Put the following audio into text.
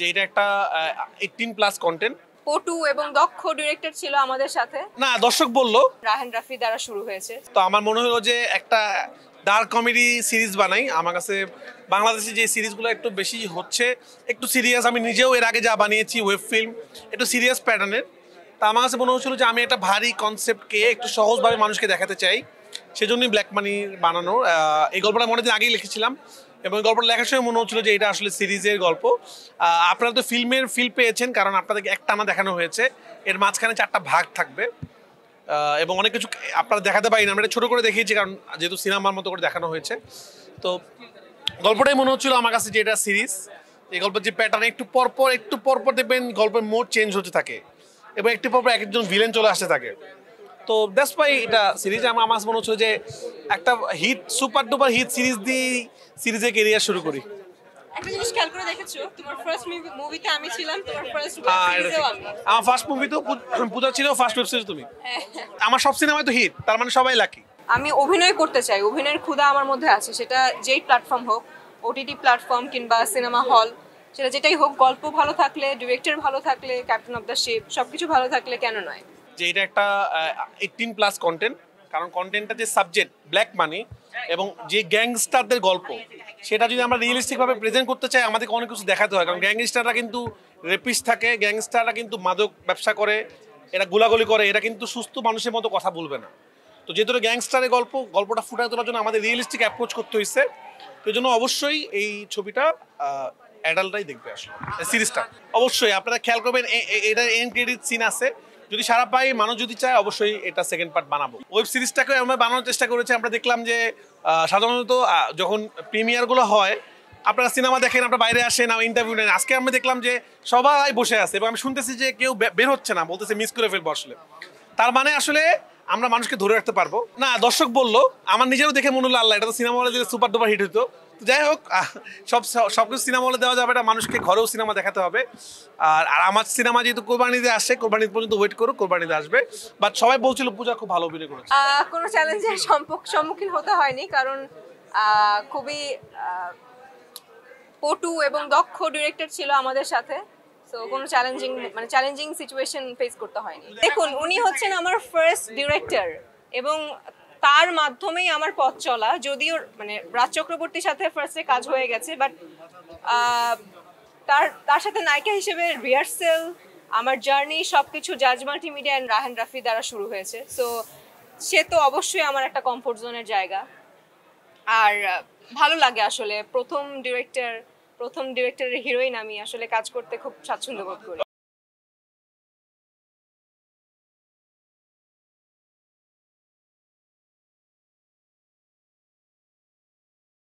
যে এটা একটা 18 প্লাস কন্টেন্ট। পটু এবং দক্ষ ডিরেক্টর ছিল আমাদের সাথে। না, দর্শক বলল রাহেন রাফি দ্বারা শুরু হয়েছে। তো আমার মনে হলো যে একটা ডার্ক কমেডি সিরিজ বানাই। আমার কাছে বাংলাদেশে যে সিরিজগুলো একটু বেশি হচ্ছে, একটু সিরিয়াস, আমি নিজেও এর আগে যা বানিয়েছি ওয়েব ফিল্ম একটু সিরিয়াস প্যাটার্নের। তা আমার কাছে মনে হচ্ছিল যে আমি একটা ভারী কনসেপ্টকে একটু সহজভাবে মানুষকে দেখাতে চাই, সেজন্যই ব্ল্যাক মানি বানানো। এই গল্পটা মনে দিন আগেই লিখেছিলাম এবং এই গল্পটা লেখার সময় মনে হচ্ছিল যে এটা আসলে সিরিজের গল্প। আপনারা তো ফিল্মের ফিল পেয়েছেন, কারণ আপনাদেরকে একটানা দেখানো হয়েছে, এর মাঝখানে 4টা ভাগ থাকবে এবং অনেক কিছু আপনারা দেখাতে পারি না, আমরা এটা ছোটো করে দেখিয়েছি কারণ যেহেতু সিনেমার মতো করে দেখানো হয়েছে। তো গল্পটাই মনে হচ্ছিল আমার কাছে যে এটা সিরিজ। এই গল্পের যে প্যাটার্ন একটু পরপর দেখবেন গল্পের মোড চেঞ্জ হতে থাকে এবং একটু পরপর এক একজন ভিলেন চলে আসতে থাকে। তো দ্যাটস ওয়াই এটা সিরিজ। আমার মনে হচ্ছে যে একটা hit super duper hit series দিয়ে সিরিজে কেরিয়ার শুরু করি। একটা জিনিস খেয়াল করে দেখেছো, তোমার ফার্স্ট মুভিতে আমি ছিলাম, তোমার ফার্স্ট সিরিজেও আমি। আমার ফার্স্ট মুভি তো পূজা ছিল, ফার্স্ট ওয়েব সিরিজ তুমি। আমার সব সিনেমায় তো হিট, তার মানে সবাই লাকি। আমি অভিনয় করতে চাই, অভিনয়ের ক্ষুধা আমার মধ্যে আছে, সেটা যেই প্ল্যাটফর্ম হোক, ওটিটি প্ল্যাটফর্ম কিংবা সিনেমা হল, সেটা যেটাই হোক, গল্প ভালো থাকলে, ডিরেক্টর ভালো থাকলে, ক্যাপ্টেন অফ দ্য শিপ সবকিছু ভালো থাকলে কেন নয়। যে এটা একটা 18 প্লাস কন্টেন্ট, কারণ কন্টেন্টটা যে সাবজেক্ট ব্ল্যাক মানি এবং যে গ্যাংস্টারদের গল্প, সেটা যদি আমরা রিয়েলিস্টিকভাবে প্রেজেন্ট করতে চাই আমাদেরকে অনেক কিছু দেখাতে হয়। কারণ গ্যাংস্টাররা কিন্তু রেপিস্ট থাকে, গ্যাংস্টাররা কিন্তু মাদক ব্যবসা করে, এরা গোলাগুলি করে, এরা কিন্তু সুস্থ মানুষের মতো কথা বলবে না। তো যেহেতু গ্যাংস্টারের গল্পটা ফুটায় তোলার জন্য আমাদের রিয়েলিস্টিক অ্যাপ্রোচ করতে হয়েছে। তো এই জন্য অবশ্যই এই ছবিটা অ্যাডাল্টরাই দেখবে আসলে সিরিজটা। অবশ্যই আপনারা খেয়াল করবেন এটা এন্ড ক্রেডিট সিন আছে, যদি সারা পাই মানুষ যদি চায় অবশ্যই এটা সেকেন্ড পার্ট বানাবো। ওয়েব সিরিজটাকে আমরা বানানোর চেষ্টা করেছি। আমরা দেখলাম যে সাধারণত যখন প্রিমিয়ারগুলো হয় আপনারা সিনেমা দেখেন, আপনারা বাইরে আসেন, ইন্টারভিউ নেন। আজকে আমরা দেখলাম যে সবাই বসে আছে এবং আমি শুনতেছি যে কেউ বের হচ্ছে না, বলতেছে মিস করে ফেলবো আসলে। তার মানে আসলে আমরা মানুষকে ধরে রাখতে পারবো না। দর্শক বললো, আমার নিজেরও দেখে মনে হলো আল্লাহ, এটা তো সিনেমা হলে দিলে সুপার ডুপার হিট হতো। তো যাই হোক, সবকিছু সিনেমা হলে দেওয়া যাবে, এটা মানুষকে ঘরেও সিনেমা দেখাতে হবে। আর আমার সিনেমা যেহেতু কোরবানিতে আসে, কোরবানি পর্যন্ত ওয়েট করো, কোরবানিতে আসবে। বাট সবাই বলছিল পূজা খুব ভালো অভিনয় করেছে। কোনো চ্যালেঞ্জের সম্মুখীন হতে হয়নি, কারণ খুবই পটু এবং দক্ষ ডিরেক্টর ছিল আমাদের সাথে। তো কোনো চ্যালেঞ্জিং সিচুয়েশন ফেস করতে হয়নি। দেখুন, উনি হচ্ছেন আমার ফার্স্ট ডিরেক্টর এবং তার মাধ্যমেই আমার পথ চলা। যদিও রাজ চক্রবর্তীর সাথে ফার্স্টে কাজ হয়ে গেছে, বাট তার সাথে নায়িকা হিসেবে রিহার্সেল, আমার জার্নি সবকিছু জাজ মাল্টিমিডিয়া এন্ড রাহেন রাফি দ্বারা শুরু হয়েছে। সো সে তো অবশ্যই আমার একটা কমফোর্ট জোনের জায়গা। আর ভালো লাগে আসলে, প্রথম ডিরেক্টরের হিরোইন আমি আসলে কাজ করতে খুব স্বাচ্ছন্দ্য বোধ করি।